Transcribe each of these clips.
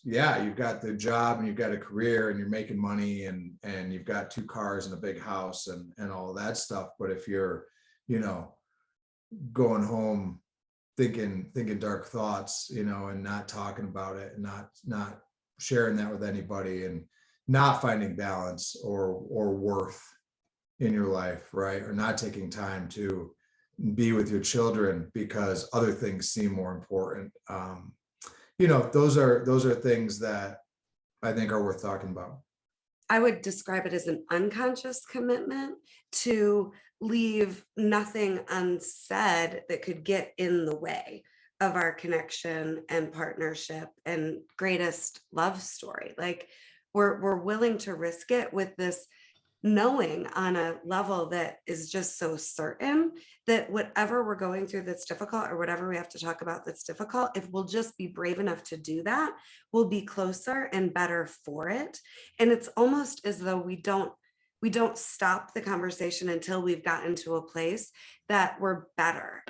yeah, you've got the job and you've got a career and you're making money and you've got 2 cars and a big house and all that stuff. But if you're, you know, going home thinking dark thoughts, you know, and not talking about it and not sharing that with anybody and not finding balance or worth in your life, right? Or not taking time to be with your children because other things seem more important. You know, those are things that I think are worth talking about. I would describe it as an unconscious commitment to leave nothing unsaid that could get in the way of our connection and partnership and greatest love story. Like we're willing to risk it with this knowing on a level that is just so certain that whatever we're going through that's difficult or whatever we have to talk about that's difficult, if we'll just be brave enough to do that, we'll be closer and better for it. And it's almost as though we don't stop the conversation until we've gotten to a place that we're better.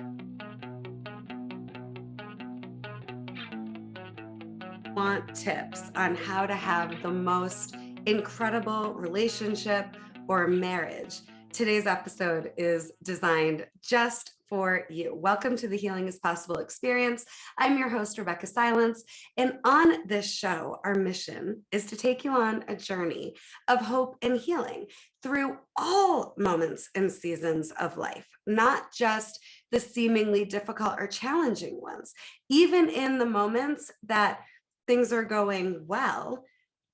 Want tips on how to have the most incredible relationship or marriage? Today's episode is designed just for you. Welcome to the Healing is Possible experience. I'm your host, Rebeccah Silence. And on this show, our mission is to take you on a journey of hope and healing through all moments and seasons of life, not just the seemingly difficult or challenging ones. Even in the moments that things are going well,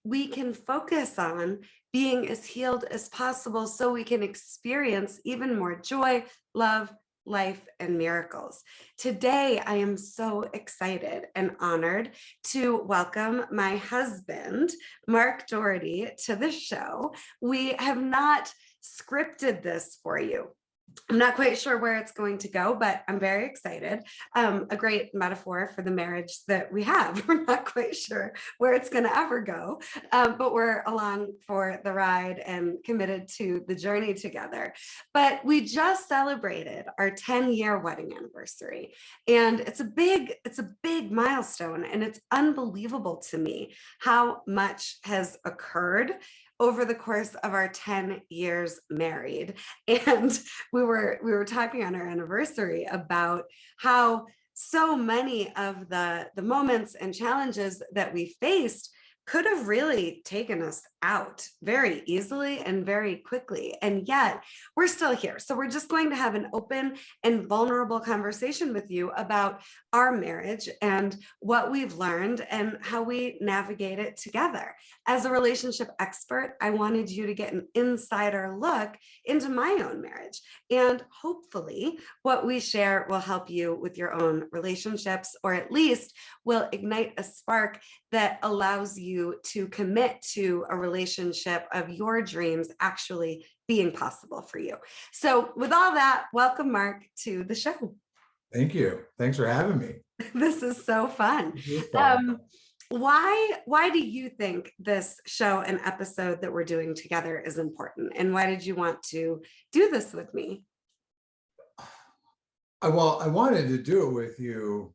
we can focus on being as healed as possible so we can experience even more joy, love, life, and miracles. Today, I am so excited and honored to welcome my husband, Mark Doherty, to the show. We have not scripted this for you. I'm not quite sure where it's going to go, but I'm very excited. A great metaphor for the marriage that we have. We're not quite sure where it's going to ever go, but we're along for the ride and committed to the journey together. But we just celebrated our 10-year wedding anniversary, and it's a big milestone, and it's unbelievable to me how much has occurred over the course of our 10 years married. And we were talking on our anniversary about how so many of the moments and challenges that we faced could have really taken us out very easily and very quickly. And yet we're still here. So we're just going to have an open and vulnerable conversation with you about our marriage and what we've learned and how we navigate it together. As a relationship expert, I wanted you to get an insider look into my own marriage. And hopefully what we share will help you with your own relationships, or at least will ignite a spark that allows you to commit to a relationship of your dreams actually being possible for you. So with all that, welcome, Mark, to the show. Thank you. Thanks for having me. This is so fun. Why do you think this show and episode that we're doing together is important? And why did you want to do this with me? Well, I wanted to do it with you,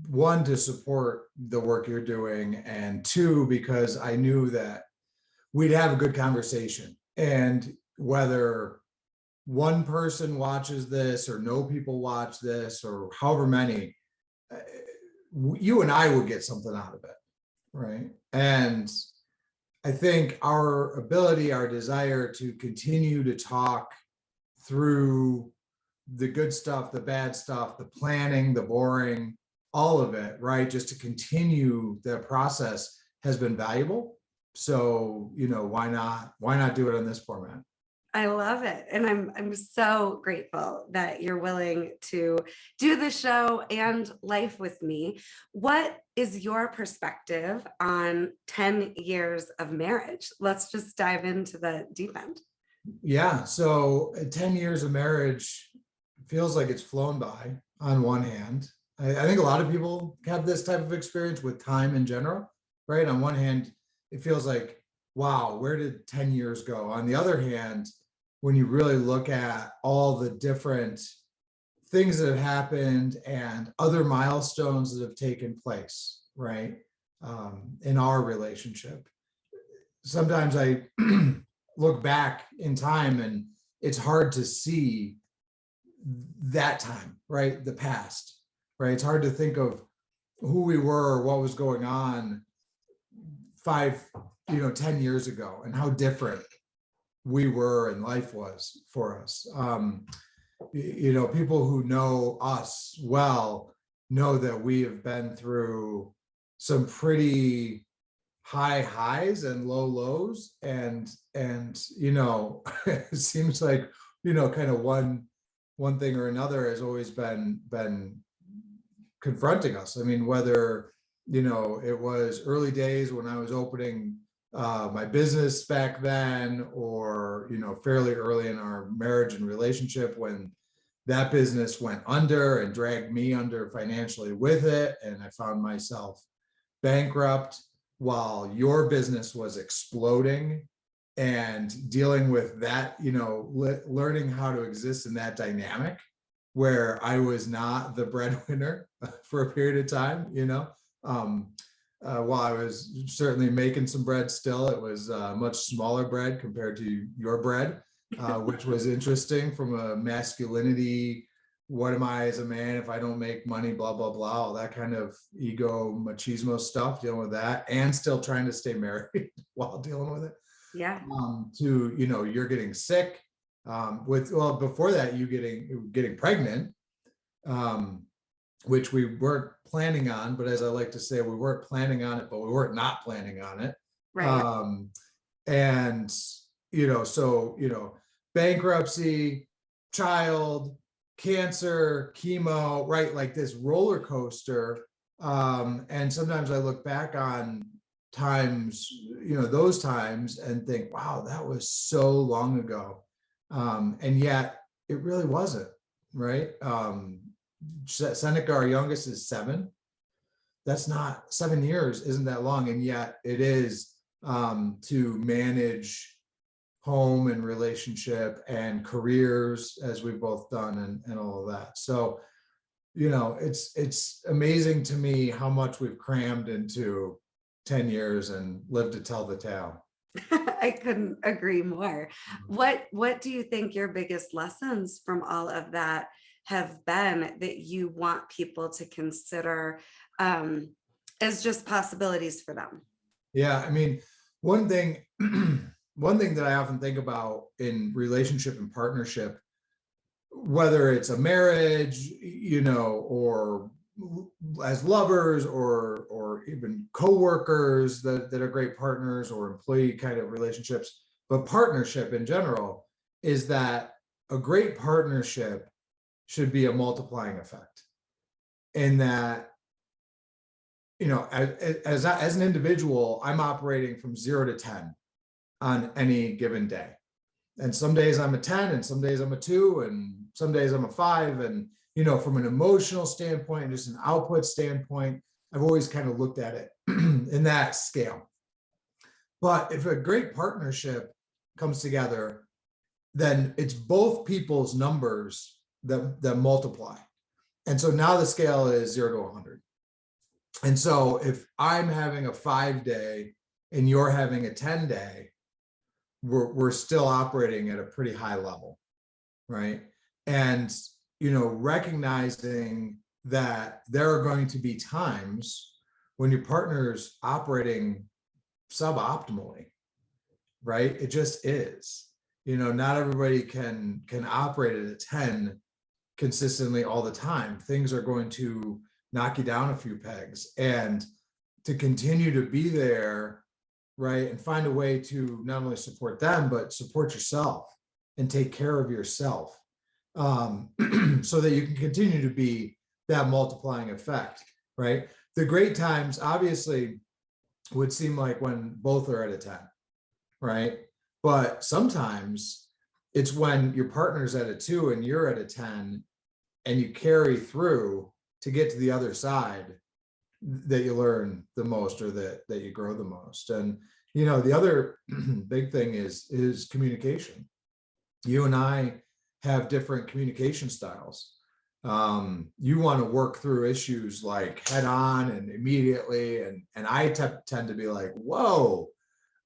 one, to support the work you're doing, and two, because I knew that we'd have a good conversation. And whether one person watches this or no people watch this or however many, you and I would get something out of it, right? And I think our ability, our desire to continue to talk through the good stuff, the bad stuff, the planning, the boring, all of it, right? Just to continue the process has been valuable. So, you know, why not do it in this format? I love it. And I'm so grateful that you're willing to do the show and life with me. What is your perspective on 10 years of marriage? Let's just dive into the deep end. Yeah. So 10 years of marriage feels like it's flown by on one hand. I think a lot of people have this type of experience with time in general, right? On one hand, it feels like, wow, where did 10 years go? On the other hand, when you really look at all the different things that have happened and other milestones that have taken place, right? in our relationship. Sometimes I look back in time and it's hard to see that time, right? The past, right? It's hard to think of who we were, what was going on 10 years ago, and how different we were and life was for us. People who know us well know that we have been through some pretty high highs and low lows, and it seems like kind of one thing or another has always been confronting us. I mean, whether it was early days when I was opening my business back then, or fairly early in our marriage and relationship when that business went under and dragged me under financially with it, and I found myself bankrupt while your business was exploding, and dealing with that, learning how to exist in that dynamic where I was not the breadwinner for a period of time, while I was certainly making some bread still. It was much smaller bread compared to your bread, which was interesting from a masculinity. What am I as a man if I don't make money, blah, blah, blah, all that kind of ego machismo stuff, dealing with that, and still trying to stay married while dealing with it. Yeah. You're getting sick, before that, you getting pregnant, which we weren't planning on, but as I like to say, we weren't planning on it, but we weren't not planning on it. Right. And, bankruptcy, child, cancer, chemo, right? Like this roller coaster. And sometimes I look back on times, those times, and think, wow, that was so long ago. And yet it really wasn't, right? Seneca, our youngest, is 7. That's not 7 years, isn't that long? And yet it is, to manage home and relationship and careers, as we've both done, and all of that. So, it's amazing to me how much we've crammed into 10 years and lived to tell the tale. I couldn't agree more. What do you think your biggest lessons from all of that have been that you want people to consider as just possibilities for them? Yeah, I mean, one thing one thing that I often think about in relationship and partnership, whether it's a marriage, or as lovers, or even co-workers that are great partners, or employee kind of relationships, but partnership in general, is that a great partnership should be a multiplying effect. In that, as an individual, I'm operating from 0 to 10 on any given day. And some days I'm a 10, and some days I'm a 2, and some days I'm a 5. And, from an emotional standpoint and just an output standpoint, I've always kind of looked at it in that scale. But if a great partnership comes together, then it's both people's numbers that multiply. And so now the scale is 0 to 100. And so if I'm having a 5 day and you're having a 10 day, we're still operating at a pretty high level, right? And, recognizing that there are going to be times when your partner's operating suboptimally, right? It just is. Not everybody can operate at a 10 consistently all the time. Things are going to knock you down a few pegs, and to continue to be there, right, and find a way to not only support them, but support yourself and take care of yourself, so that you can continue to be that multiplying effect, right? The great times obviously would seem like when both are at a 10, right? But sometimes it's when your partner's at a 2 and you're at a 10, and you carry through to get to the other side, that you learn the most, or that you grow the most. And the other big thing is communication. You and I have different communication styles. You want to work through issues like head on and immediately. And I tend to be like, whoa,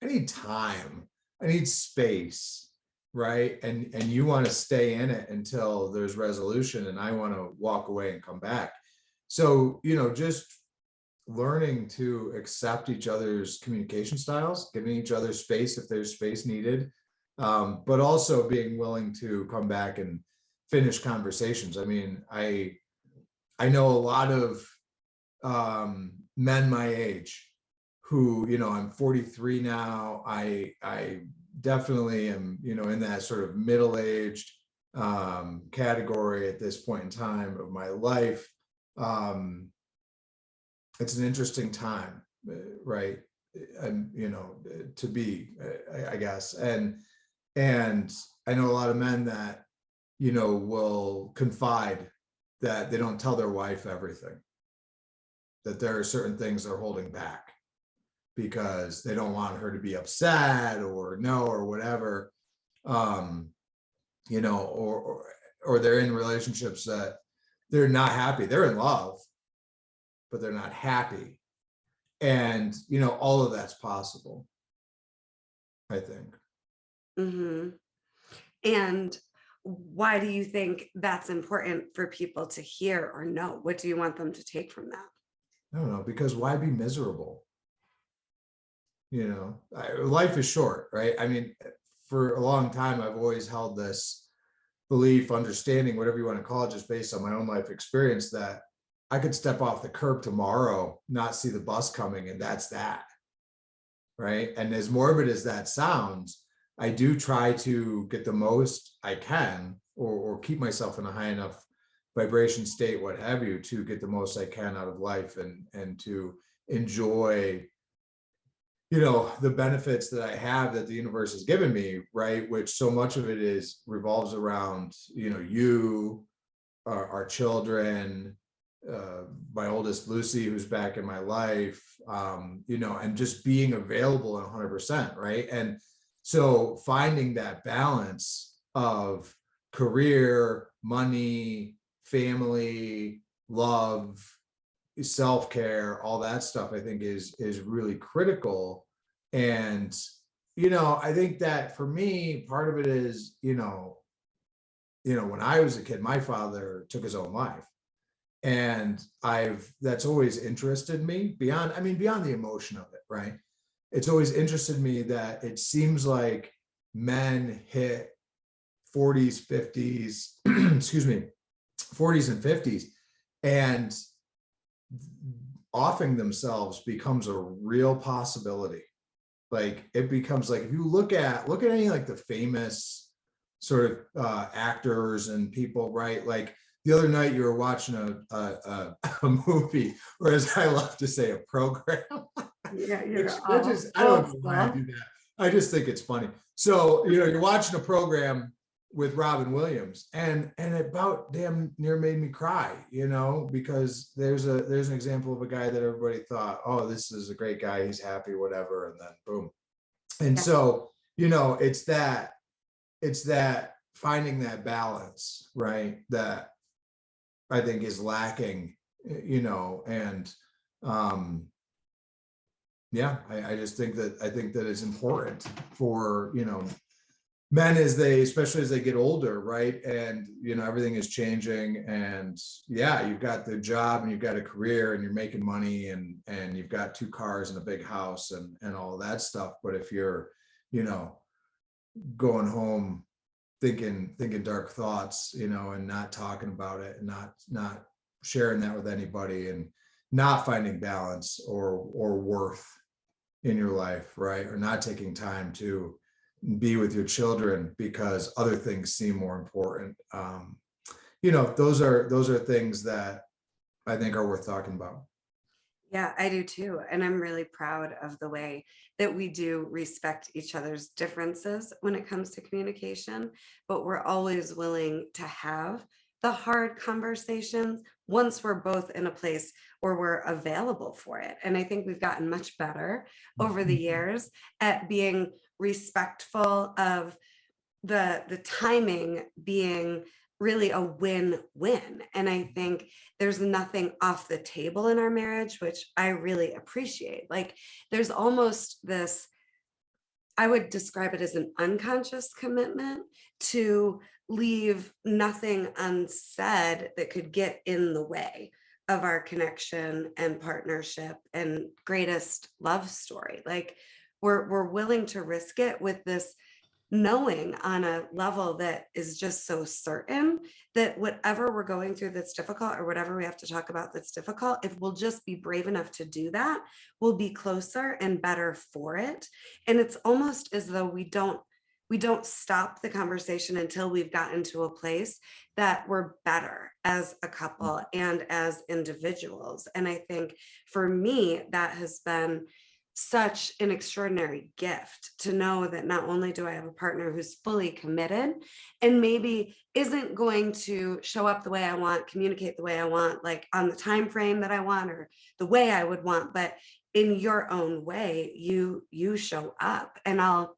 I need time. I need space. Right. And you want to stay in it until there's resolution, and I want to walk away and come back. So, just learning to accept each other's communication styles, giving each other space if there's space needed, but also being willing to come back and finish conversations. I mean, I know a lot of men my age who, I'm 43 now. I definitely am, in that sort of middle-aged category at this point in time of my life. It's an interesting time, right? And to be, I guess, and I know a lot of men that will confide that they don't tell their wife everything, that there are certain things they're holding back because they don't want her to be upset or no or whatever, or they're in relationships that they're not happy. They're in love, but they're not happy. And, all of that's possible, I think. Mm-hmm. And why do you think that's important for people to hear or know? What do you want them to take from that? I don't know, because why be miserable? Life is short, right? I mean, for a long time, I've always held this belief, understanding, whatever you want to call it, just based on my own life experience, that I could step off the curb tomorrow, not see the bus coming, and that's that. Right. And as morbid as that sounds, I do try to get the most I can, or keep myself in a high enough vibration state, what have you, to get the most I can out of life, and to enjoy, the benefits that I have, that the universe has given me, right? Which so much of it revolves around, you, our children, my oldest Lucy, who's back in my life, and just being available at 100%, right? And so finding that balance of career, money, family, love, self-care, all that stuff, I think is really critical. And I think that for me, part of it is, when I was a kid, my father took his own life. And that's always interested me beyond the emotion of it, right? It's always interested me that it seems like men hit 40s, 50s, excuse me, 40s and 50s, and offing themselves becomes a real possibility. Like, it becomes like, if you look at any like the famous sort of actors and people, right? Like, the other night you were watching a movie, or as I love to say, a program. Yeah, which is, I don't know why I do that. I just think it's funny. So, you're watching a program with Robin Williams, and it about damn near made me cry, because there's an example of a guy that everybody thought, oh, this is a great guy, he's happy, whatever, and then boom. And so, it's that finding that balance, right, that I think is lacking, and I just think that it's important for, men, especially as they get older, right? And, everything is changing, and you've got the job, and you've got a career, and you're making money, and you've got 2 cars and a big house, and all that stuff. But if you're, going home thinking dark thoughts, and not talking about it, and not sharing that with anybody, and not finding balance or worth in your life, right? Or not taking time to be with your children because other things seem more important. Those are things that I think are worth talking about. Yeah, I do too. And I'm really proud of the way that we do respect each other's differences when it comes to communication, but we're always willing to have the hard conversations once we're both in a place where we're available for it. And I think we've gotten much better over the years at being respectful of the timing being really a win-win. And I think there's nothing off the table in our marriage, which I really appreciate. Like there's almost this, I would describe it as an unconscious commitment to leave nothing unsaid that could get in the way of our connection and partnership and greatest love story. Like we're willing to risk it with this knowing on a level that is just so certain that whatever we're going through that's difficult, or whatever we have to talk about that's difficult, if we'll just be brave enough to do that, we'll be closer and better for it. And it's almost as though we don't stop the conversation until we've gotten to a place that we're better as a couple and as individuals. And I think for me, that has been such an extraordinary gift to know that not only do I have a partner who's fully committed and maybe isn't going to show up the way I want, communicate the way I want, like on the time frame that I want or the way I would want, but in your own way, you show up. And I'll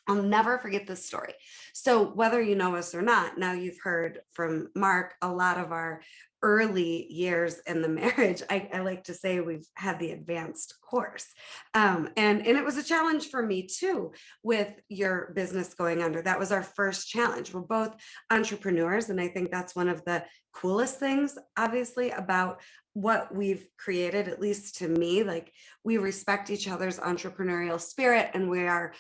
never forget this story. So whether you know us or not, now you've heard from Mark a lot of our early years in the marriage. I like to say we've had the advanced course. And it was a challenge for me too, with your business going under. That was our first challenge. We're both entrepreneurs. And I think that's one of the coolest things, obviously, about what we've created, at least to me. Like we respect each other's entrepreneurial spirit, and we're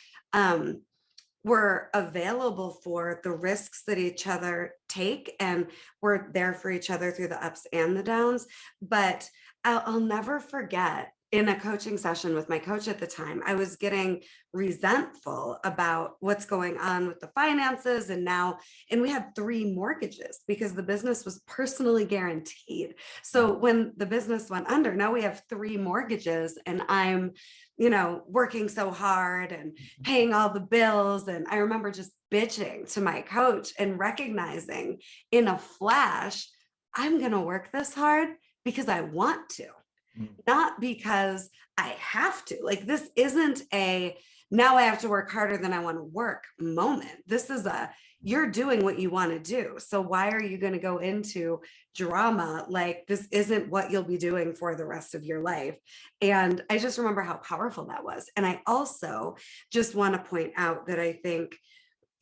available for the risks that each other take, and we're there for each other through the ups and the downs. But I'll never forget, in a coaching session with my coach at the time, I was getting resentful about what's going on with the finances. And we had 3 mortgages because the business was personally guaranteed. So when the business went under, now we have 3 mortgages, and I'm working so hard and paying all the bills. And I remember just bitching to my coach and recognizing in a flash, I'm going to work this hard because I want to, not because I have to. Like this isn't a, now I have to work harder than I want to work moment. This is you're doing what you want to do. So why are you going to go into drama? Like this isn't what you'll be doing for the rest of your life. And I just remember how powerful that was. And I also just want to point out that I think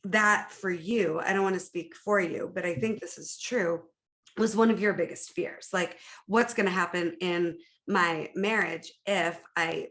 that for you, I don't want to speak for you, but I think this is true, was one of your biggest fears. Like what's going to happen in my marriage if I,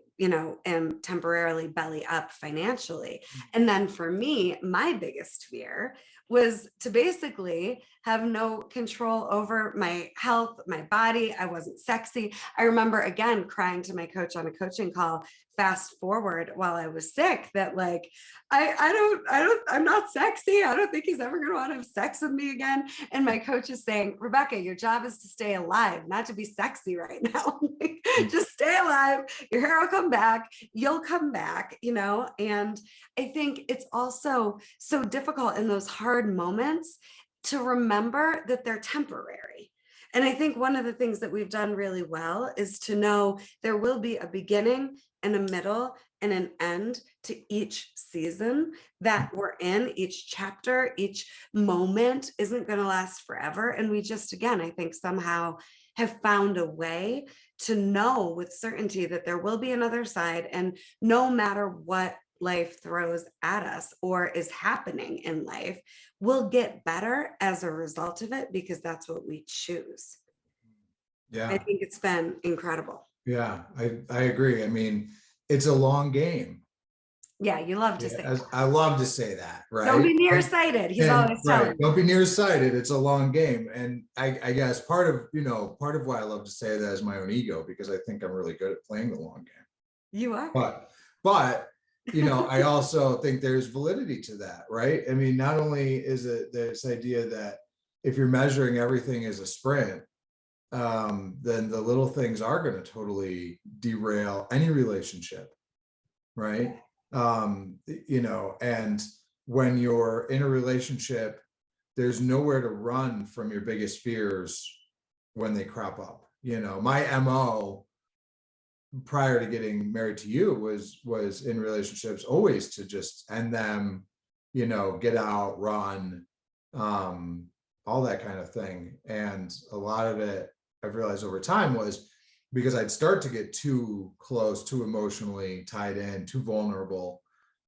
am temporarily belly up financially. And then for me, my biggest fear was to basically have no control over my health, my body. I wasn't sexy. I remember again crying to my coach on a coaching call, fast forward while I was sick, that like, I'm not sexy. I don't think he's ever going to want to have sex with me again. And my coach is saying, Rebecca, your job is to stay alive, not to be sexy right now. Like, just stay alive. Your hair will come back. You'll come back, And I think it's also so difficult in those hard moments to remember that they're temporary. And I think one of the things that we've done really well is to know there will be a beginning and a middle and an end to each season that we're in. Each chapter, each moment isn't going to last forever. And we just, again, I think somehow have found a way to know with certainty that there will be another side. And no matter what life throws at us or is happening in life, we'll get better as a result of it because that's what we choose. Yeah. I think it's been incredible. Yeah, I agree. I mean, it's a long game. Yeah, you love to say that. I love to say that, right? Don't be nearsighted. He's always telling me. Don't be nearsighted. It's a long game. And I guess part of why I love to say that is my own ego, because I think I'm really good at playing the long game. You are. But I also think there's validity to that, right? I mean, not only is it this idea that if you're measuring everything as a sprint, then the little things are going to totally derail any relationship, right? And when you're in a relationship, there's nowhere to run from your biggest fears when they crop up. My MO prior to getting married to you was in relationships always to just end them, get out, run, all that kind of thing. And a lot of it I've realized over time was because I'd start to get too close, too emotionally tied in, too vulnerable,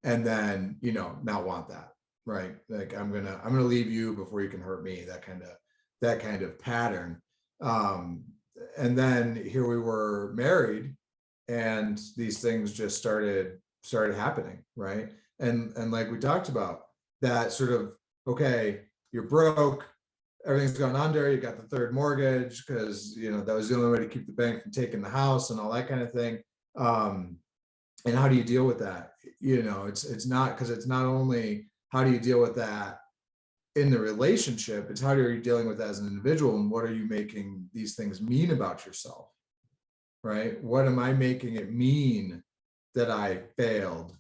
and then, not want that, right? Like I'm gonna leave you before you can hurt me, that kind of pattern. Um, and then here we were married, and these things just started happening, right? And like we talked about, that sort of, okay, you're broke, everything's gone under, you got the third mortgage because that was the only way to keep the bank from taking the house and all that kind of thing. um and how do you deal with that? It's not, because it's not only how do you deal with that in the relationship, it's how are you dealing with that as an individual, and what are you making these things mean about yourself, right? What am I making it mean that I failed,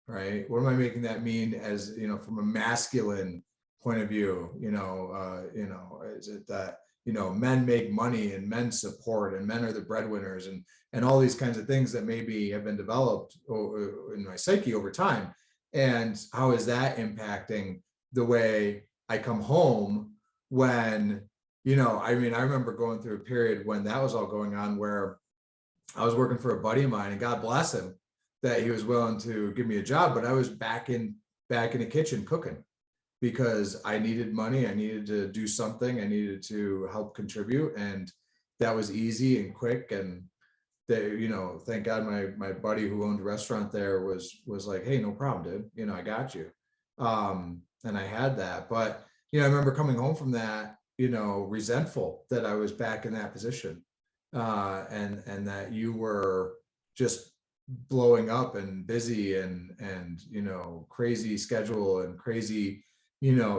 right? What am I making that mean as, from a masculine point of view? Is it that, men make money and men support and men are the breadwinners, and all these kinds of things that maybe have been developed in my psyche over time. And how is that impacting the way I come home when, I remember going through a period when that was all going on, where I was working for a buddy of mine, and God bless him that he was willing to give me a job, but I was back in the kitchen cooking because I needed money. I needed to do something. I needed to help contribute, and that was easy and quick. And thank God my buddy who owned a restaurant there was like, hey, no problem, dude. I got you. And I had that, but I remember coming home from that, resentful that I was back in that position, and that you were just blowing up and busy and crazy schedule and crazy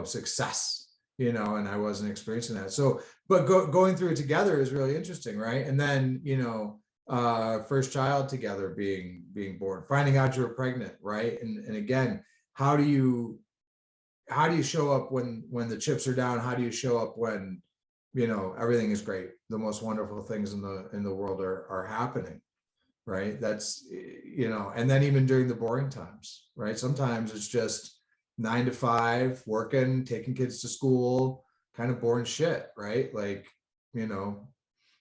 success, and I wasn't experiencing that. So but going through it together is really interesting, right? And then first child together being born, finding out you're pregnant, right? And again, how do you show up when the chips are down? How do you show up when everything is great, the most wonderful things in the world are happening, right? That's and then even during the boring times, right? Sometimes it's just 9 to 5 working, taking kids to school, kind of boring shit, right? Like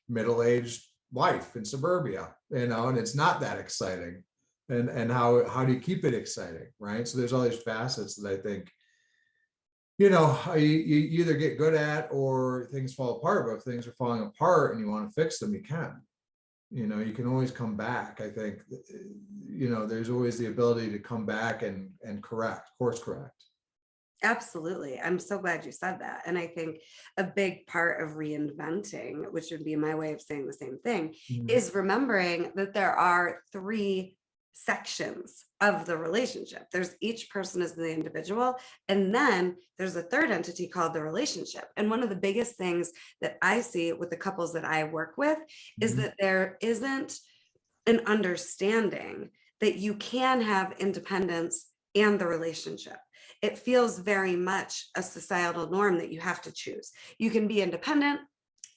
middle-aged life in suburbia, and it's not that exciting. And how do you keep it exciting, right? So there's all these facets that I think you either get good at or things fall apart. But if things are falling apart and you want to fix them, you can. You can always come back. I think there's always the ability to come back and course correct. Absolutely. I'm so glad you said that. And I think a big part of reinventing, which would be my way of saying the same thing, is remembering that there are 3 sections of the relationship. There's each person as the individual, and then there's a third entity called the relationship. And one of the biggest things that I see with the couples that I work with is that there isn't an understanding that you can have independence and the relationship. It feels very much a societal norm that you have to choose. You can be independent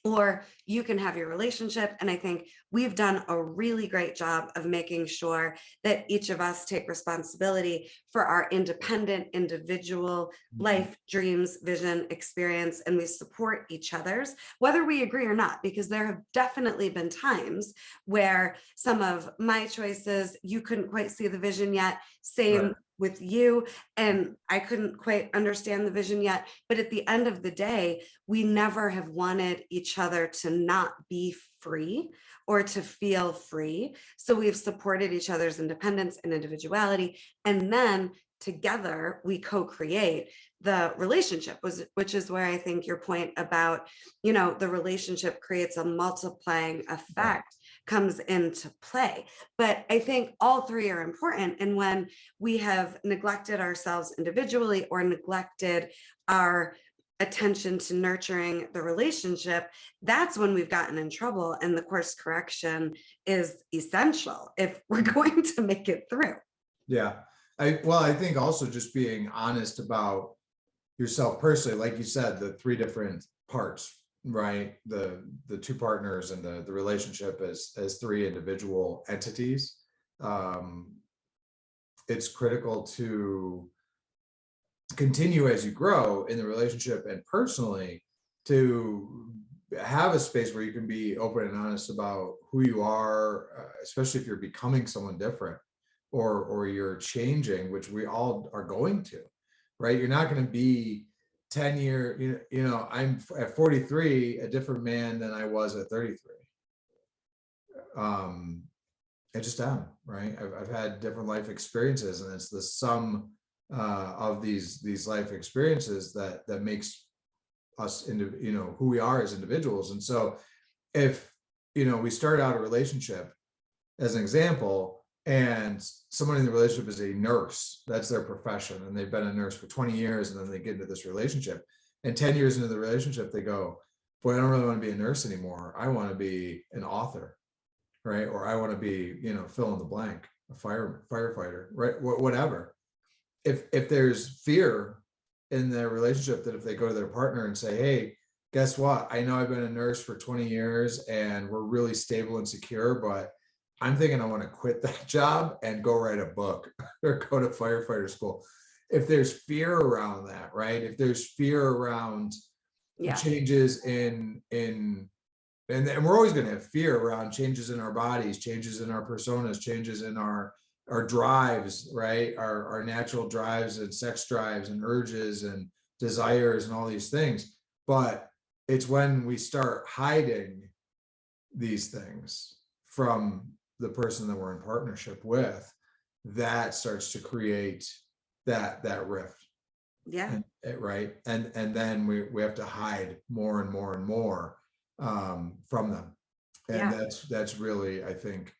or you can have your relationship. And I think we've done a really great job of making sure that each of us take responsibility for our independent, individual life, dreams, vision, experience, and we support each other's, whether we agree or not, because there have definitely been times where some of my choices, you couldn't quite see the vision yet. Same Right. with you, and I couldn't quite understand the vision yet. But at the end of the day, we never have wanted each other to not be free or to feel free. So we've supported each other's independence and individuality. And then together we co-create the relationship, which is where I think your point about, the relationship creates a multiplying effect comes into play. But I think all 3 are important. And when we have neglected ourselves individually or neglected our attention to nurturing the relationship, that's when we've gotten in trouble. And the course correction is essential if we're going to make it through. Yeah. I think also just being honest about yourself personally, like you said, the 3 different parts, right? The 2 partners and the relationship as 3 individual entities. It's critical to continue as you grow in the relationship and personally, to have a space where you can be open and honest about who you are, especially if you're becoming someone different, or you're changing, which we all are going to, right? You're not going to be 10 I'm at 43 a different man than I was at 33. I just am, right? I've had different life experiences, and it's the sum of these life experiences that makes us into, who we are as individuals. And so if, we start out a relationship as an example, and someone in the relationship is a nurse, that's their profession, and they've been a nurse for 20 years, and then they get into this relationship, and 10 years into the relationship, they go, boy, I don't really want to be a nurse anymore. I want to be an author, right? Or I want to be, fill in the blank, a firefighter, right? Whatever. If there's fear in their relationship, that if they go to their partner and say, hey, guess what? I know I've been a nurse for 20 years and we're really stable and secure, but I'm thinking I want to quit that job and go write a book or go to firefighter school. If there's fear around that, right? If there's fear around changes in and we're always going to have fear around changes in our bodies, changes in our personas, changes in our drives, right? Our natural drives and sex drives and urges and desires and all these things. But it's when we start hiding these things from the person that we're in partnership with, that starts to create that rift. Yeah. Right. And then we have to hide more and more and more from them. And that's really, I think,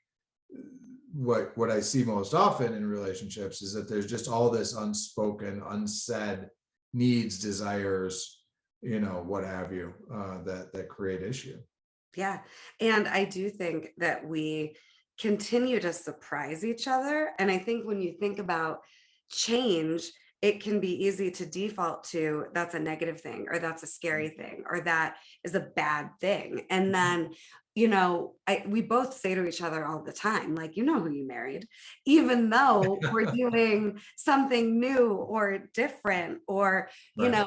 what I see most often in relationships is that there's just all this unspoken, unsaid needs, desires, what have you, that create issue. Yeah. And I do think that we continue to surprise each other. And I think when you think about change, it can be easy to default to that's a negative thing, or that's a scary thing, or that is a bad thing. And then, we both say to each other all the time, like, who you married, even though we're doing something new or different, or, Right.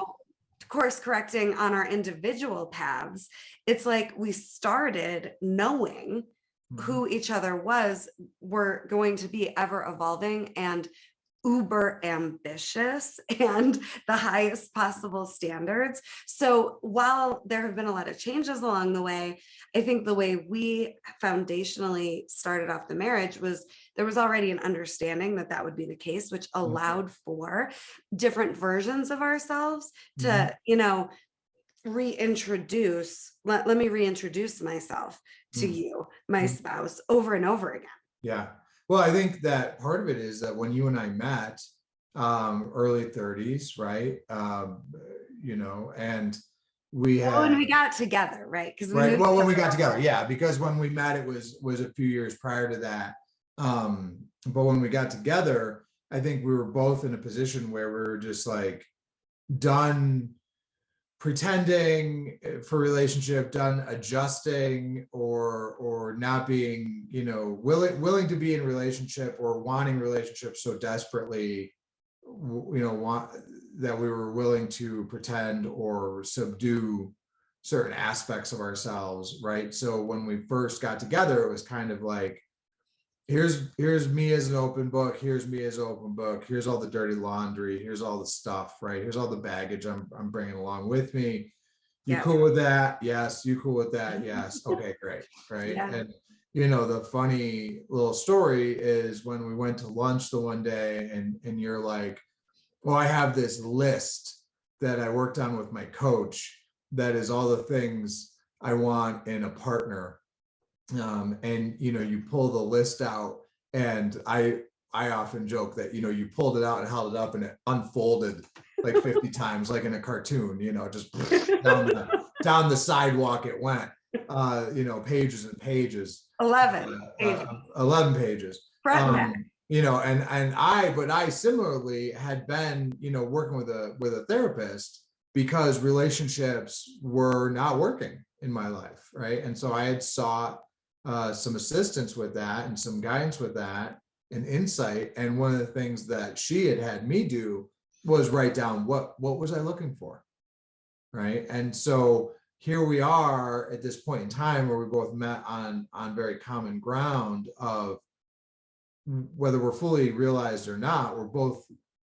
course correcting on our individual paths. It's like we started knowing who each other was, were going to be ever evolving and uber ambitious and the highest possible standards. So while there have been a lot of changes along the way, I think the way we foundationally started off the marriage was there was already an understanding that that would be the case, which allowed for different versions of ourselves to, reintroduce, let me reintroduce myself to you, my spouse, over and over again. Yeah. Well, I think that part of it is that when you and I met, early 30s, right? And we had, when we got together, right? Because right. Well, when we got together, yeah, because when we met, it was a few years prior to that. But when we got together, I think we were both in a position where we were just like done pretending for relationship, done adjusting or not being, willing to be in relationship or wanting relationship so desperately, want that we were willing to pretend or subdue certain aspects of ourselves, right? So when we first got together, it was kind of like, here's me as an open book, here's me as an open book, here's all the dirty laundry, here's all the stuff, right? Here's all the baggage I'm bringing along with me. You cool with that? Yes. You cool with that? Yes. Okay, great. Right. And the funny little story is when we went to lunch the one day and you're like, well, I have this list that I worked on with my coach that is all the things I want in a partner. And you pull the list out, and I often joke that you pulled it out and held it up and it unfolded like 50 times, like in a cartoon, just down the sidewalk it went, pages and pages. 11 pages. 11 pages. And I similarly had been, working with a therapist because relationships were not working in my life, right? And so I had sought some assistance with that and some guidance with that and insight. And one of the things that she had me do was write down what was I looking for, right? And so here we are at this point in time where we both met on very common ground of whether we're fully realized or not, we're both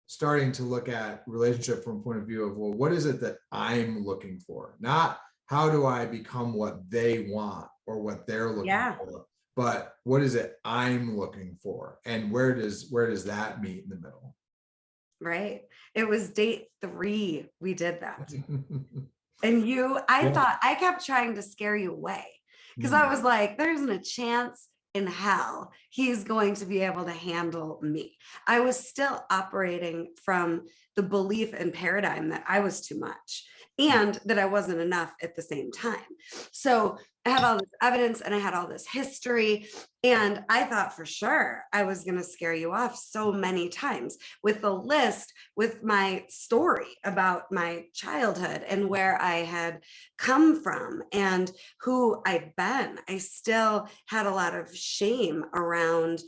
starting to look at relationship from a point of view of, well, what is it that I'm looking for? Not how do I become what they want or what they're looking Yeah. for, but what is it I'm looking for? And where does that meet in the middle? Right. It was date 3 we did that. And I Yeah. thought, I kept trying to scare you away because I was like, there isn't a chance in hell he's going to be able to handle me. I was still operating from the belief and paradigm that I was too much and that I wasn't enough at the same time. So I had all this evidence and I had all this history. And I thought for sure I was going to scare you off so many times with the list, with my story about my childhood and where I had come from and who I'd been. I still had a lot of shame around,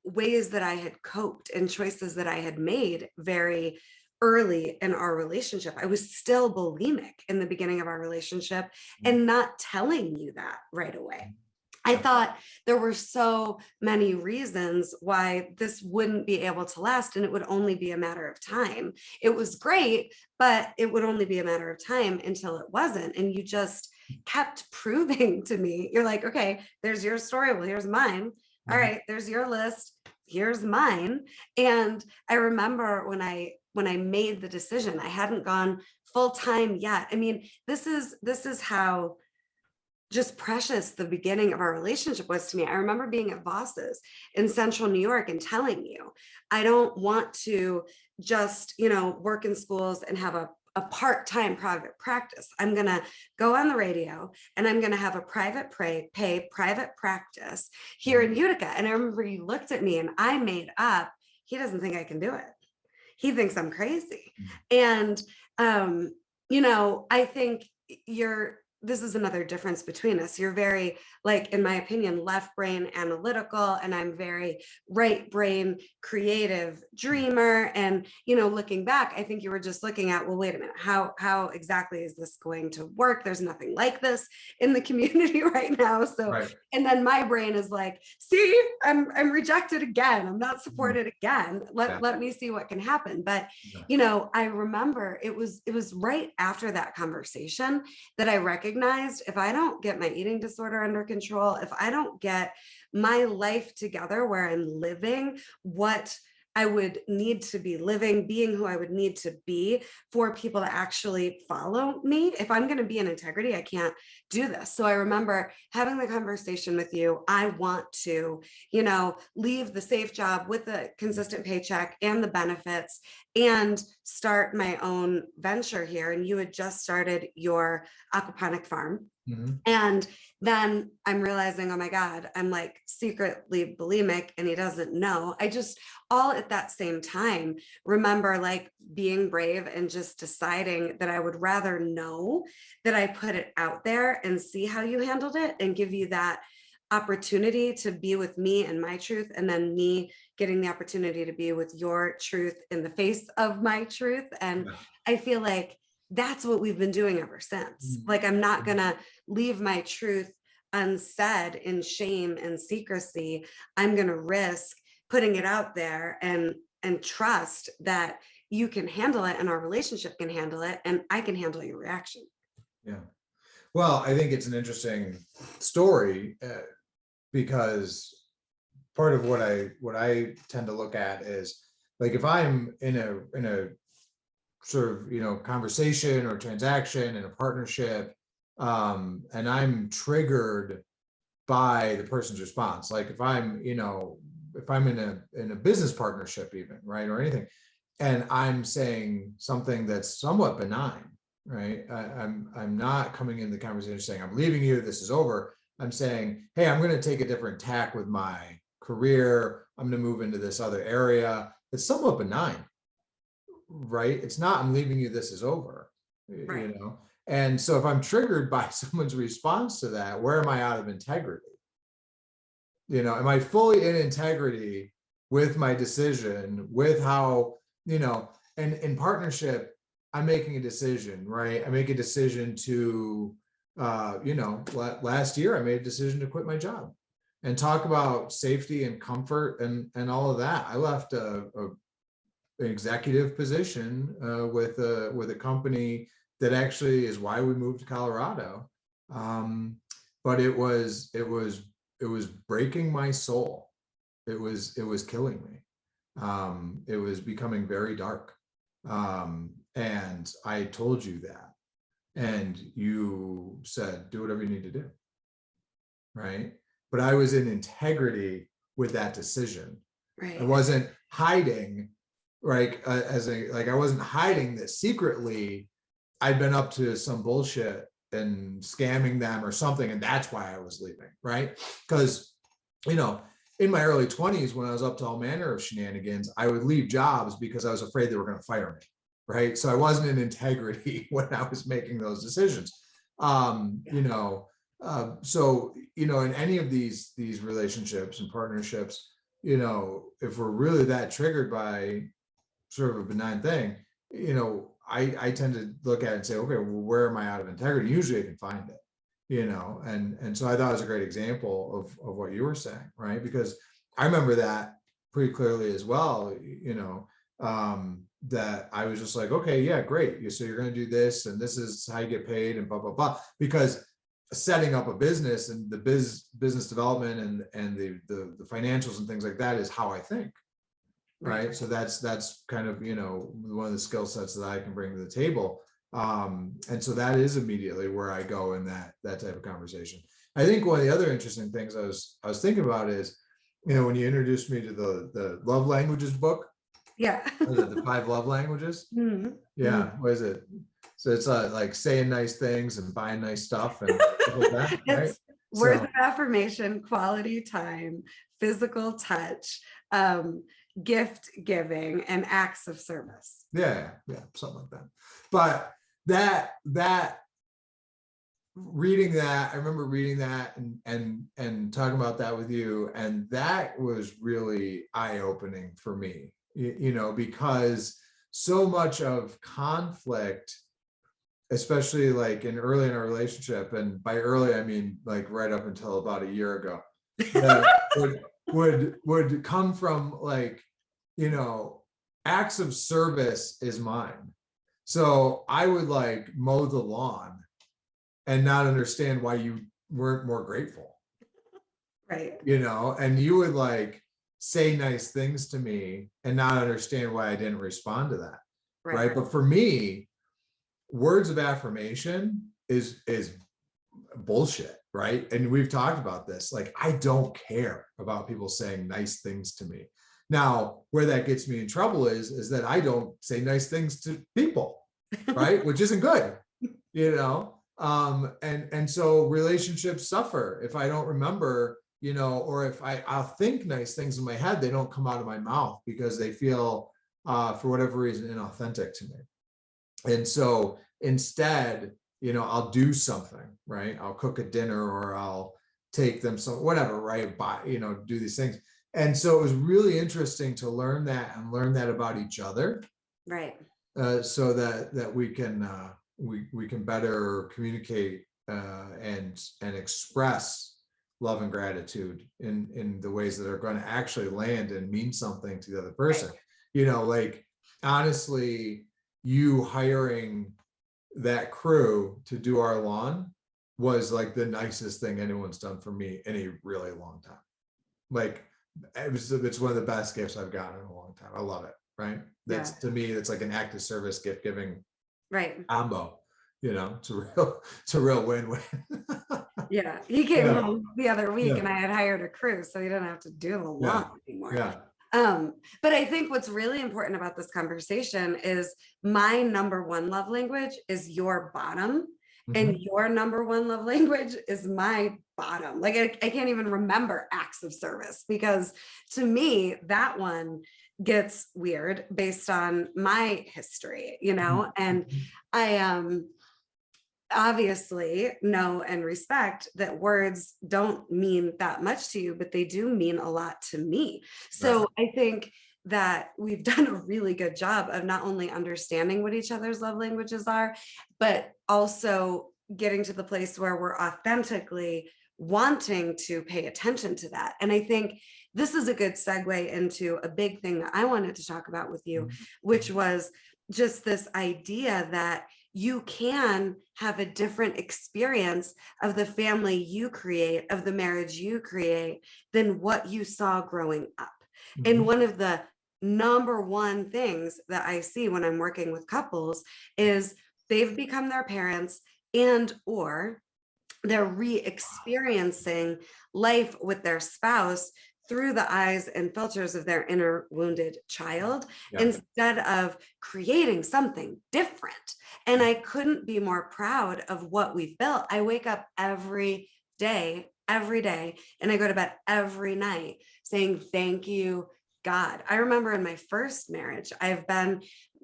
ways that I had coped and choices that I had made very early in our relationship. I was still bulimic in the beginning of our relationship and not telling you that right away. I thought there were so many reasons why this wouldn't be able to last and it would only be a matter of time. It was great, but it would only be a matter of time until it wasn't. And you just kept proving to me, you're like, okay, there's your story. Well, here's mine. All right, there's your list. Here's mine. And I remember when I made the decision, I hadn't gone full time yet. I mean, this is how just precious the beginning of our relationship was to me. I remember being at Voss's in central New York and telling you, I don't want to just, work in schools and have a part-time private practice. I'm going to go on the radio and I'm going to have a pay private practice here in Utica. And I remember you looked at me and I made up, he doesn't think I can do it. He thinks I'm crazy. And, I think this is another difference between us. You're very, like, in my opinion, left brain analytical, and I'm very right brain creative dreamer. And, looking back, I think you were just looking at, well, wait a minute, how exactly is this going to work? There's nothing like this in the community right now. So, right. And then my brain is like, see, I'm rejected again. I'm not supported again. Let me see what can happen. But, I remember it was right after that conversation that I recognized, if I don't get my eating disorder under control, if I don't get my life together where I'm living what I would need to be living, being who I would need to be for people to actually follow me. If I'm going to be in integrity, I can't do this. So I remember having the conversation with you. I want to, leave the safe job with the consistent paycheck and the benefits and start my own venture here. And you had just started your aquaponic farm. Mm-hmm. And then I'm realizing, oh my God, I'm like secretly bulimic and he doesn't know. I just all at that same time remember like being brave and just deciding that I would rather know that I put it out there and see how you handled it and give you that opportunity to be with me and my truth, and then me getting the opportunity to be with your truth in the face of my truth. And I feel like that's what we've been doing ever since. Like, I'm not gonna leave my truth unsaid in shame and secrecy. I'm gonna risk putting it out there and trust that you can handle it and our relationship can handle it and I can handle your reaction. Yeah. Well, I think it's an interesting story because part of what I tend to look at is like, if I'm in a sort of, conversation or transaction in a partnership, and I'm triggered by the person's response, like if I'm in a business partnership even, right, or anything, and I'm saying something that's somewhat benign, right? I'm not coming in the conversation saying I'm leaving you, this is over. I'm saying, hey, I'm going to take a different tack with my career. I'm going to move into this other area. It's somewhat benign, right? It's not, I'm leaving you, this is over, right. And so if I'm triggered by someone's response to that, where am I out of integrity? Am I fully in integrity with my decision, with how and in partnership, I'm making a decision, right? I make a decision to, last year I made a decision to quit my job, and talk about safety and comfort and all of that. I left an executive position with a company that actually is why we moved to Colorado. But it was breaking my soul. It was killing me. It was becoming very dark. And I told you that, and you said, do whatever you need to do. Right. But I was in integrity with that decision. Right. I wasn't hiding, right? I wasn't hiding that secretly I'd been up to some bullshit and scamming them or something, and that's why I was leaving, right? Because, in my early 20s, when I was up to all manner of shenanigans, I would leave jobs because I was afraid they were going to fire me, right? So I wasn't in integrity when I was making those decisions. In any of these relationships and partnerships, if we're really that triggered by sort of a benign thing, I tend to look at it and say, okay, well, where am I out of integrity? Usually I can find it, and so I thought it was a great example of what you were saying, right? Because I remember that pretty clearly as well, that I was just like, okay, yeah, great. So you're going to do this, and this is how you get paid, and blah, blah, blah. Because setting up a business and the business development and the financials and things like that is how I think. Right. So that's kind of, one of the skill sets that I can bring to the table. And so that is immediately where I go in that type of conversation. I think one of the other interesting things I was thinking about is, when you introduced me to the love languages book. Yeah. The 5 love languages. Mm-hmm. Yeah. What is it? So it's like saying nice things and buying nice stuff and stuff like that, right? It's words of affirmation, quality time, physical touch, gift giving, and acts of service. Yeah, something like that. But that reading that, I remember reading that and talking about that with you, and that was really eye-opening for me, because so much of conflict, especially like early in our relationship, and by early I mean like right up until about a year ago, that would come from like, acts of service is mine. So I would like mow the lawn and not understand why you weren't more grateful. Right. And you would like say nice things to me and not understand why I didn't respond to that. Right. But for me, words of affirmation is bullshit, right? And we've talked about this. Like, I don't care about people saying nice things to me. Now, where that gets me in trouble is that I don't say nice things to people, right? Which isn't good, and so relationships suffer if I don't remember, or if I'll think nice things in my head, they don't come out of my mouth because they feel, for whatever reason, inauthentic to me. And so instead, I'll do something, right? I'll cook a dinner, or I'll take them some, whatever, right? Do these things. And so it was really interesting to learn that about each other. Right. So that we can better communicate and express love and gratitude in the ways that are going to actually land and mean something to the other person. Right. Like, honestly, you hiring that crew to do our lawn was like the nicest thing anyone's done for me in a really long time. Like, it's one of the best gifts I've gotten in a long time. I love it. Right. That's, to me, it's like an act of service, gift giving, right, combo. It's a real win-win. Yeah, he came home the other week, and I had hired a crew, so he didn't have to do the lawn anymore. But I think what's really important about this conversation is my number one love language is your bottom, and your number one love language is my bottom. Like, I can't even remember acts of service, because to me, that one gets weird based on my history, and I obviously know and respect that words don't mean that much to you, but they do mean a lot to me. So I think that we've done a really good job of not only understanding what each other's love languages are, but also getting to the place where we're authentically wanting to pay attention to that. And I think this is a good segue into a big thing that I wanted to talk about with you, which was just this idea that you can have a different experience of the family you create, of the marriage you create, than what you saw growing up. And one of the number one things that I see when I'm working with couples is they've become their parents, and or they're re-experiencing life with their spouse through the eyes and filters of their inner wounded child, instead of creating something different. And I couldn't be more proud of what we've built. I wake up every day, and I go to bed every night saying, thank you, God. I remember in my first marriage, I've been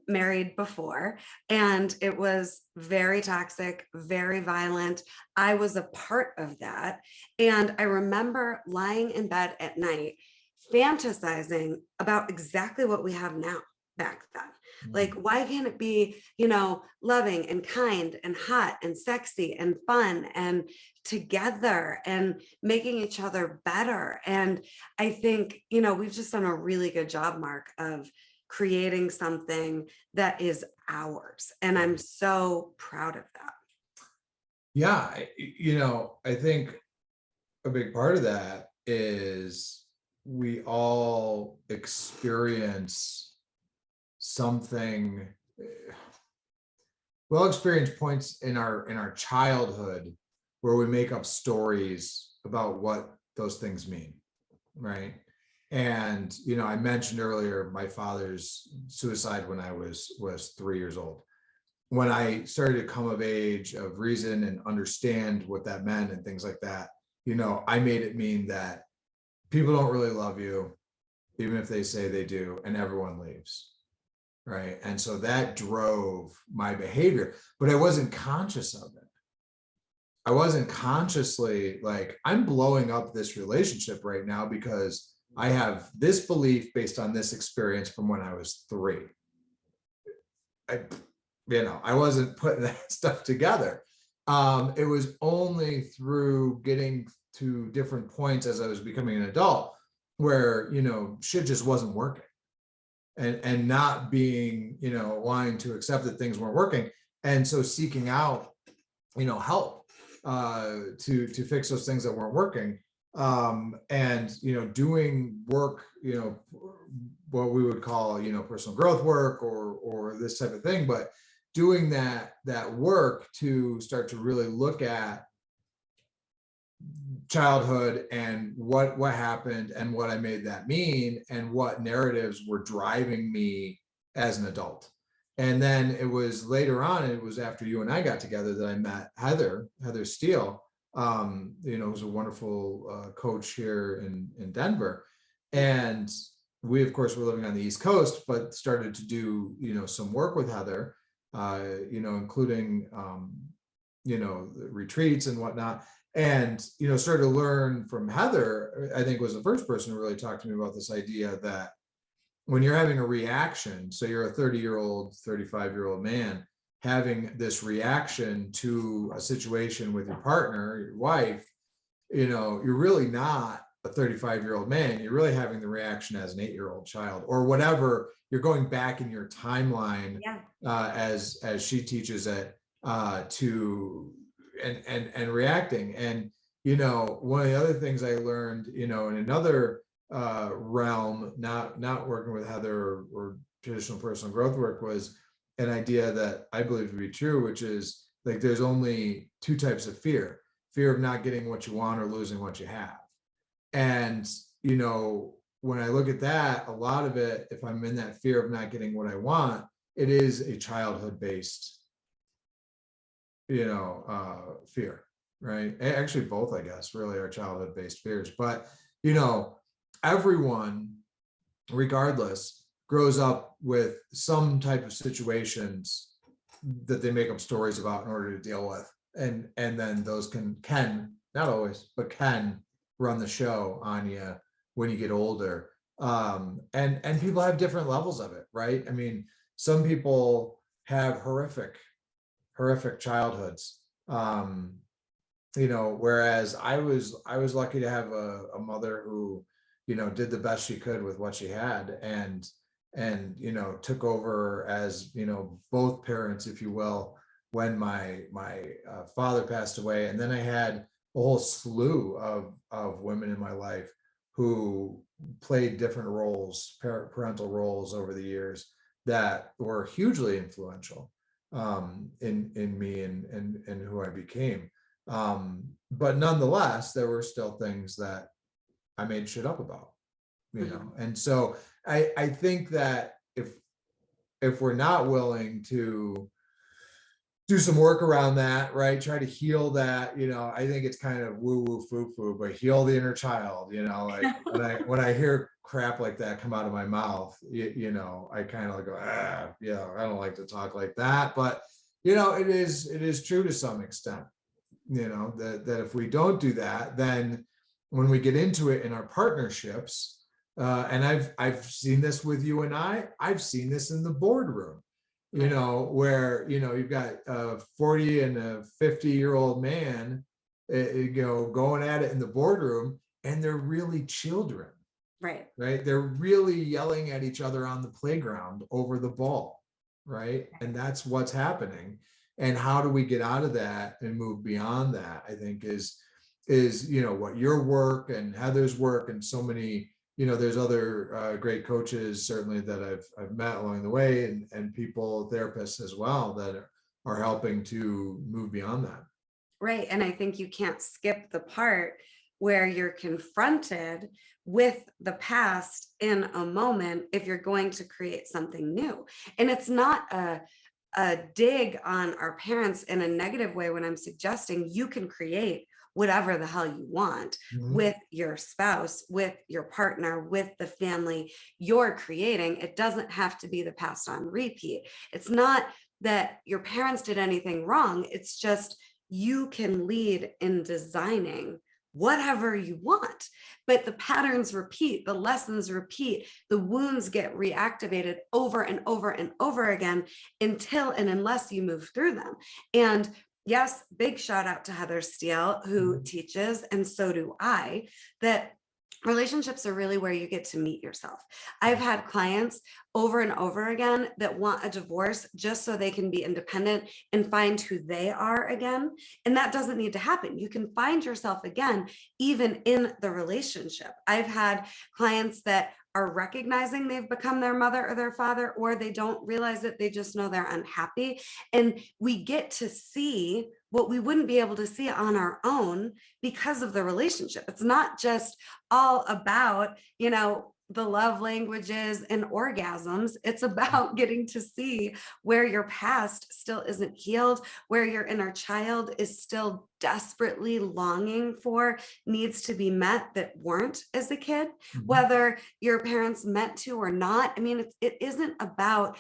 married before, and it was very toxic, very violent. I was a part of that. And I remember lying in bed at night, fantasizing about exactly what we have now back then. Like, why can't it be, loving and kind and hot and sexy and fun and together and making each other better? And I think, we've just done a really good job, Mark, of creating something that is ours. And I'm so proud of that. Yeah. I think a big part of that is we all experience something. We'll experience points in our childhood where we make up stories about what those things mean, right? And I mentioned earlier my father's suicide when I was 3 years old. When I started to come of age of reason and understand what that meant and things like that, I made it mean that people don't really love you, even if they say they do, and everyone leaves. Right. And so that drove my behavior, but I wasn't conscious of it. I wasn't consciously like, I'm blowing up this relationship right now because I have this belief based on this experience from when I was 3. I wasn't putting that stuff together. It was only through getting to different points as I was becoming an adult where, shit just wasn't working. And not being, wanting to accept that things weren't working. And so seeking out, help to fix those things that weren't working. And, doing work, what we would call, personal growth work or this type of thing, but doing that work to start to really look at childhood and what happened and what I made that mean and what narratives were driving me as an adult. And then it was later on, it was after you and I got together that I met Heather Steele, who's a wonderful coach here in Denver. And we, of course, were living on the East Coast, but started to do, some work with Heather, including, retreats and whatnot. And, started to learn from Heather, I think was the first person who really talked to me about this idea that when you're having a reaction, so you're a 30-year-old, 35-year-old man having this reaction to a situation with your partner, your wife, you're really not a 35-year-old man. You're really having the reaction as an 8-year-old child or whatever. You're going back in your timeline, as she teaches it, to and reacting. And one of the other things I learned in another realm, not working with Heather or traditional personal growth work, was an idea that I believe to be true, which is like there's only 2 types of fear of not getting what you want or losing what you have. And when I look at that, a lot of it, if I'm in that fear of not getting what I want, it is a childhood based fear, right? Actually, both, I guess, really are childhood based fears. But, everyone, regardless, grows up with some type of situations that they make up stories about in order to deal with. And then those can, not always, but can run the show on you when you get older. And people have different levels of it, right? I mean, some people have horrific childhoods. Whereas I was lucky to have a mother who, did the best she could with what she had, and took over as, both parents, if you will, when my father passed away. And then I had a whole slew of women in my life who played different roles, parental roles over the years, that were hugely influential, in me and who I became. But nonetheless, there were still things that I made shit up about, And so I think that if we're not willing to do some work around that, right? Try to heal that, I think it's kind of woo woo foo foo, but heal the inner child, like when I hear crap like that come out of my mouth, I kind of go, yeah, I don't like to talk like that. But it is true to some extent, that if we don't do that, then when we get into it in our partnerships, and I've seen this with you and I've seen this in the boardroom, where you've got a 40 and a 50-year-old man, going at it in the boardroom, and they're really children, Right. They're really yelling at each other on the playground over the ball, right? And that's what's happening. And how do we get out of that and move beyond that, I think is what your work and Heather's work, and so many, there's other great coaches certainly that I've met along the way, and people, therapists as well, that are helping to move beyond that. Right. And I think you can't skip the part where you're confronted with the past in a moment if you're going to create something new. And it's not a dig on our parents in a negative way when I'm suggesting you can create whatever the hell you want with your spouse, with your partner, with the family you're creating. It doesn't have to be the past on repeat. It's not that your parents did anything wrong. It's just you can lead in designing whatever you want, but the patterns repeat, the lessons repeat, the wounds get reactivated over and over and over again until and unless you move through them. And yes, big shout out to Heather Steele, who teaches, and so do I, that relationships are really where you get to meet yourself. I've had clients over and over again that want a divorce just so they can be independent and find who they are again. And that doesn't need to happen. You can find yourself again, even in the relationship. I've had clients that are recognizing they've become their mother or their father, or they don't realize it. They just know they're unhappy. And we get to see what we wouldn't be able to see on our own because of the relationship. It's not just all about, the love languages and orgasms. It's about getting to see where your past still isn't healed, where your inner child is still desperately longing for needs to be met that weren't as a kid, whether your parents meant to or not. I mean, it isn't about,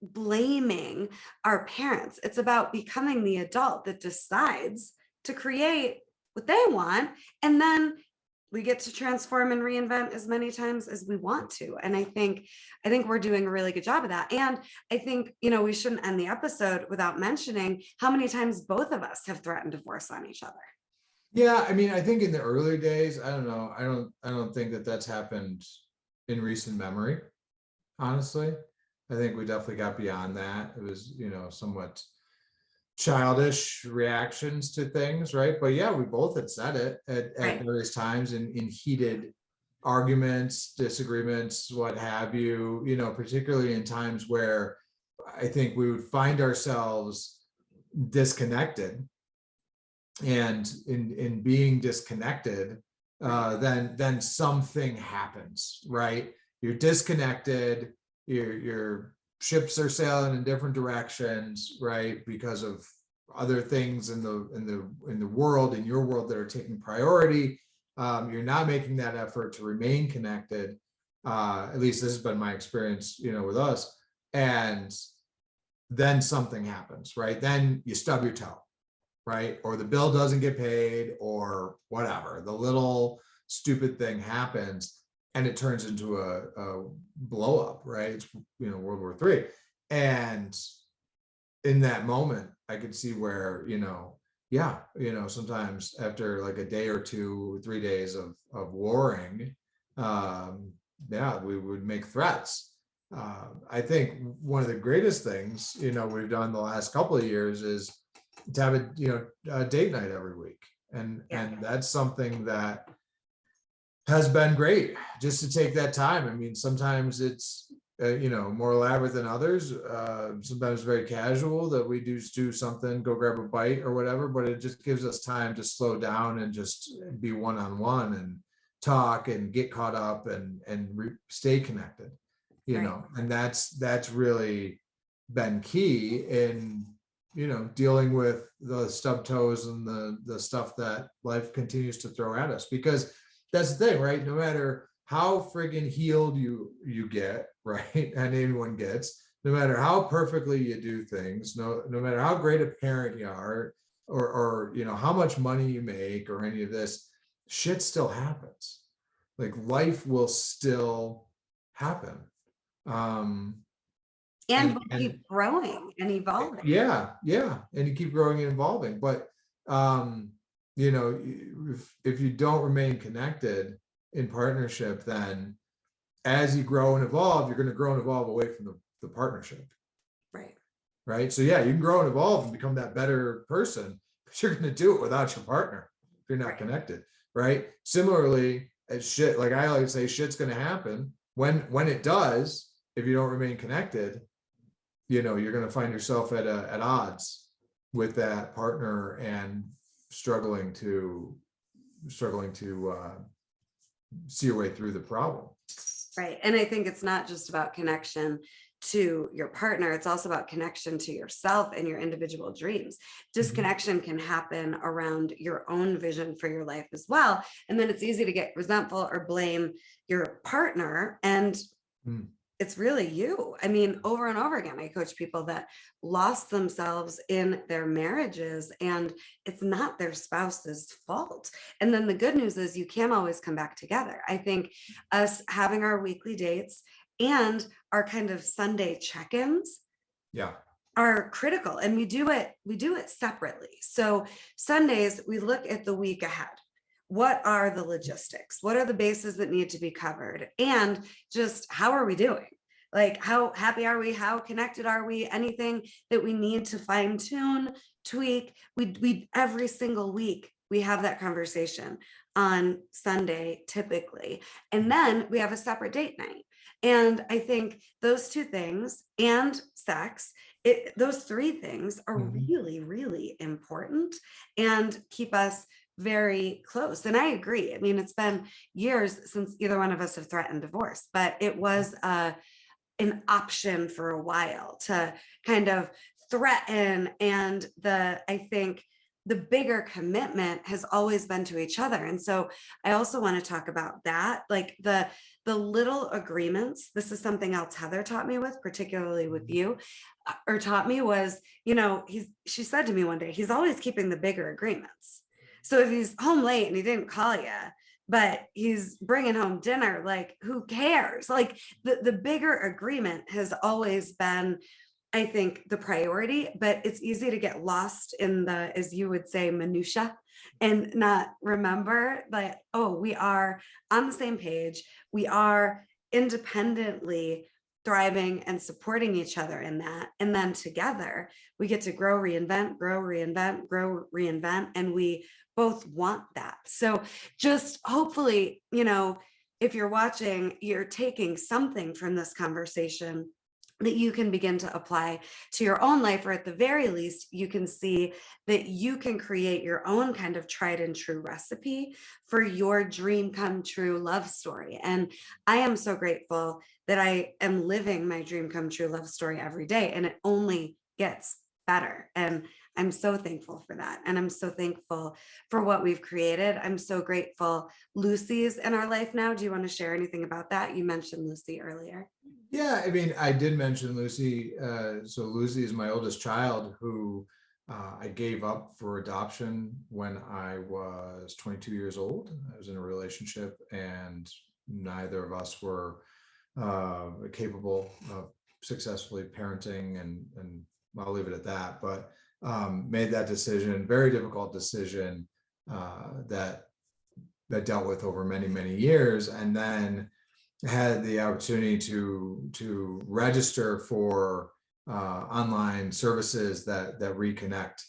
blaming our parents. It's about becoming the adult that decides to create what they want, and then we get to transform and reinvent as many times as we want to. And I think we're doing a really good job of that. And I think, we shouldn't end the episode without mentioning how many times both of us have threatened divorce on each other. Yeah, I mean, I think in the early days, I don't know, I don't think that that's happened in recent memory, honestly. I think we definitely got beyond that. It was, somewhat childish reactions to things, right? But yeah, we both had said it at various times in heated arguments, disagreements, what have you, particularly in times where I think we would find ourselves disconnected. And in being disconnected, then something happens, right? You're disconnected, your ships are sailing in different directions, right? Because of other things in the world, in your world, that are taking priority. You're not making that effort to remain connected. At least this has been my experience, with us. And then something happens, right? Then you stub your toe, right? Or the bill doesn't get paid, or whatever. The little stupid thing happens. and it turns into a blow up, right? It's, World War III. And in that moment, I could see where, sometimes after like a day or two, 3 days of warring, we would make threats. I think one of the greatest things, we've done the last couple of years is to have a date night every week. And that's something that has been great, just to take that time. I mean, sometimes it's more elaborate than others. Sometimes very casual, that we do something, go grab a bite or whatever, but it just gives us time to slow down and just be one-on-one and talk and get caught up and stay connected, and that's really been key in dealing with the stub toes and the stuff that life continues to throw at us. Because that's the thing, right? No matter how friggin' healed you get, right? And anyone gets, no matter how perfectly you do things, no matter how great a parent you are, or how much money you make, or any of this, shit still happens. Like, life will still happen. And we'll keep growing and evolving. Yeah. And you keep growing and evolving. But if you don't remain connected in partnership, then as you grow and evolve, you're going to grow and evolve away from the partnership. Right. So yeah, you can grow and evolve and become that better person, but you're going to do it without your partner if you're not connected. Right. Similarly, as shit, like I like to say, shit's going to happen. When it does, if you don't remain connected, you're going to find yourself at odds with that partner and struggling to see your way through the problem. Right. And I think it's not just about connection to your partner, it's also about connection to yourself and your individual dreams. Disconnection can happen around your own vision for your life as well. And then it's easy to get resentful or blame your partner. And it's really you. I mean, over and over again, I coach people that lost themselves in their marriages, and it's not their spouse's fault. And then the good news is you can always come back together. I think us having our weekly dates and our kind of Sunday check-ins are critical, and we do it separately. So Sundays, we look at the week ahead. What are the logistics? What are the bases that need to be covered? And just how are we doing? Like, how happy are we? How connected are we? Anything that we need to fine tune, tweak? We every single week, we have that conversation on Sunday, typically. And then we have a separate date night. And I think those two things and sex, those three things are really, really important and keep us very close. And I agree. I mean, it's been years since either one of us have threatened divorce, but it was an option for a while to kind of threaten. And I think the bigger commitment has always been to each other. And so I also want to talk about that, like the little agreements. This is something else Heather taught me with, particularly with you, or taught me was, she said to me one day, he's always keeping the bigger agreements. So if he's home late and he didn't call you, but he's bringing home dinner, like, who cares? Like, the bigger agreement has always been, I think, the priority, but it's easy to get lost in the, as you would say, minutia, and not remember that, we are on the same page. We are independently thriving and supporting each other in that. And then together we get to grow, reinvent, grow, reinvent, grow, reinvent. And we both want that. So just hopefully, if you're watching, you're taking something from this conversation that you can begin to apply to your own life, or at the very least, you can see that you can create your own kind of tried and true recipe for your dream come true love story. And I am so grateful that I am living my dream come true love story every day, and it only gets better. And I'm so thankful for that. And I'm so thankful for what we've created. I'm so grateful Lucy's in our life now. Do you want to share anything about that? You mentioned Lucy earlier. Yeah, I mean, I did mention Lucy. So Lucy is my oldest child, who I gave up for adoption when I was 22 years old. I was in a relationship and neither of us were capable of successfully parenting, and I'll leave it at that. But made that decision, very difficult decision, that dealt with over many, many years, and then had the opportunity to register for online services that reconnect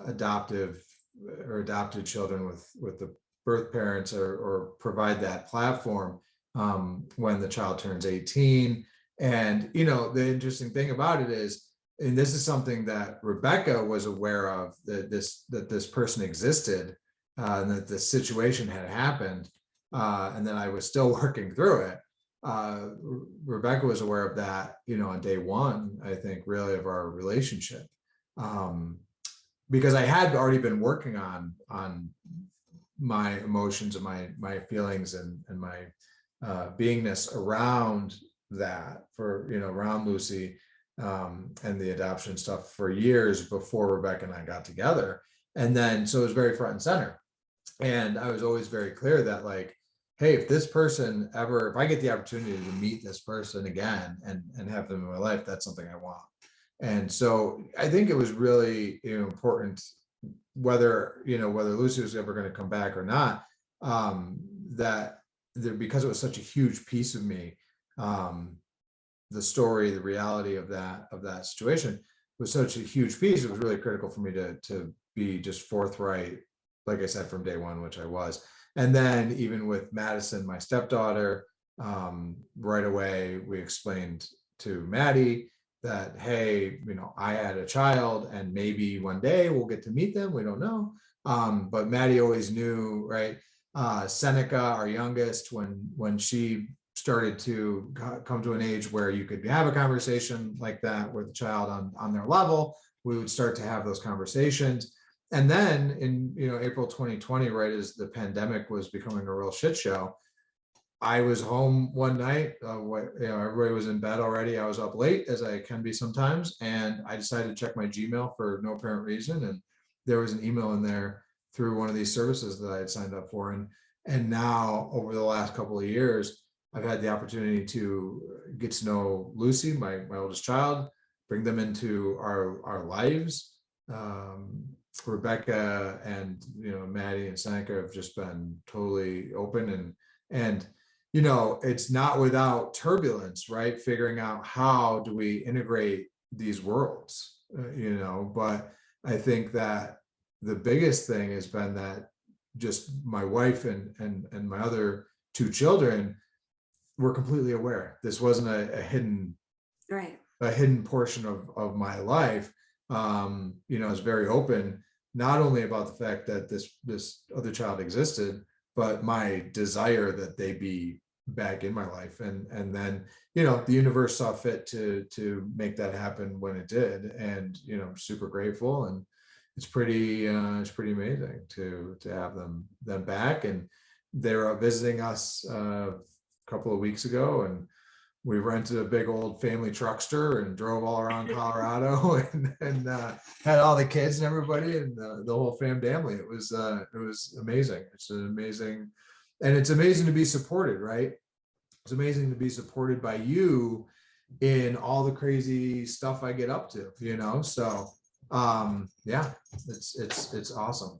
adopted children with the birth parents, or provide that platform when the child turns 18. And the interesting thing about it is, and this is something that Rebeccah was aware of, that this person existed, and that the situation had happened, and that I was still working through it. Rebeccah was aware of that, on day one, I think, really, of our relationship, because I had already been working on my emotions and my feelings and my beingness around that, for around Lucy, and the adoption stuff, for years before Rebeccah and I got together. And then, so it was very front and center. And I was always very clear that, like, hey, if I get the opportunity to meet this person again and have them in my life, that's something I want. And so I think it was really important, whether Lucy was ever going to come back or not, because it was such a huge piece of me, the story, the reality of that situation was such a huge piece. It was really critical for me to be just forthright, like I said, from day one, which I was. And then even with Madison, my stepdaughter, right away we explained to Maddie that, hey, I had a child, and maybe one day we'll get to meet them. We don't know. But Maddie always knew, right? Seneca, our youngest, when she started to come to an age where you could have a conversation like that with a child on their level, we would start to have those conversations. And then in April 2020, right as the pandemic was becoming a real shit show, I was home one night. Everybody was in bed already. I was up late, as I can be sometimes, and I decided to check my Gmail for no apparent reason, and there was an email in there through one of these services that I had signed up for. And now, over the last couple of years, I've had the opportunity to get to know Lucy, my oldest child, bring them into our lives. Rebeccah and Maddie and Seneca have just been totally open, and it's not without turbulence, right? Figuring out how do we integrate these worlds, but I think that the biggest thing has been that just my wife and my other two children were completely aware. This wasn't a hidden, right, a hidden portion of my life. It's very open, not only about the fact that this other child existed, but my desire that they be back in my life. And then, the universe saw fit to make that happen when it did. And, I'm super grateful, and it's pretty amazing to have them back. And they were visiting us a couple of weeks ago, and we rented a big old family truckster and drove all around Colorado, and had all the kids and everybody, and the whole family. It was amazing. It's amazing to be supported, right? It's amazing to be supported by you in all the crazy stuff I get up to, So yeah, it's awesome.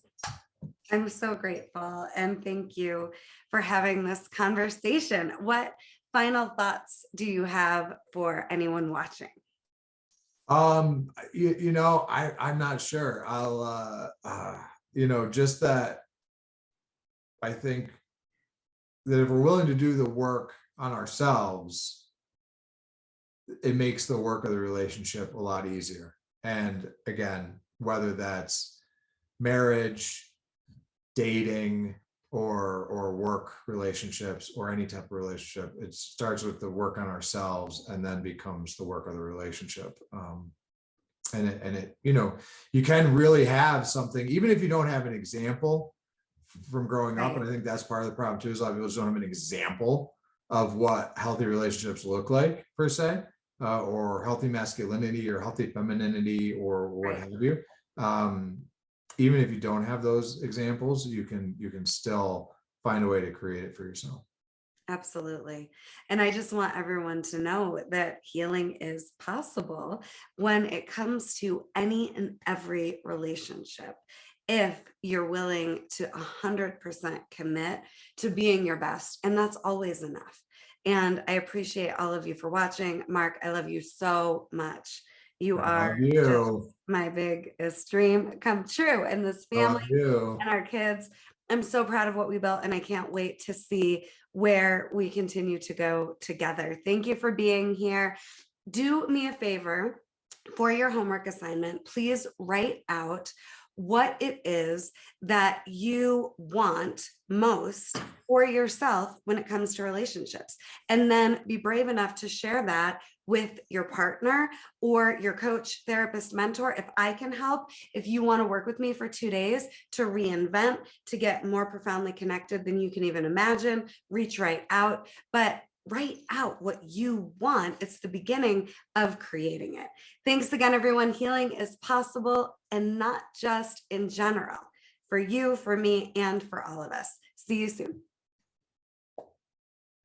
I'm so grateful, and thank you for having this conversation. What final thoughts do you have for anyone watching? I'm not sure. I'll just that I think that if we're willing to do the work on ourselves, it makes the work of the relationship a lot easier. And again, whether that's marriage, dating, or work relationships, or any type of relationship, it starts with the work on ourselves and then becomes the work of the relationship. You can really have something, even if you don't have an example from growing up. And I think that's part of the problem too, is a lot of people just don't have an example of what healthy relationships look like, per se, or healthy masculinity or healthy femininity, or what have you. Even if you don't have those examples, you can still find a way to create it for yourself. Absolutely. And I just want everyone to know that healing is possible when it comes to any and every relationship. If you're willing to 100% commit to being your best, and that's always enough. And I appreciate all of you for watching. Mark, I love you so much. You I are love just you. my biggest dream come true in this I family love you. and our kids. I'm so proud of what we built, and I can't wait to see where we continue to go together. Thank you for being here. Do me a favor for your homework assignment. Please write out what it is that you want most for yourself when it comes to relationships. And then be brave enough to share that with your partner or your coach, therapist, mentor. If I can help, if you want to work with me for 2 days to reinvent, to get more profoundly connected than you can even imagine, reach right out. But write out what you want. It's the beginning of creating it. Thanks again, everyone. Healing is possible, and not just in general, for you, for me, and for all of us. See you soon.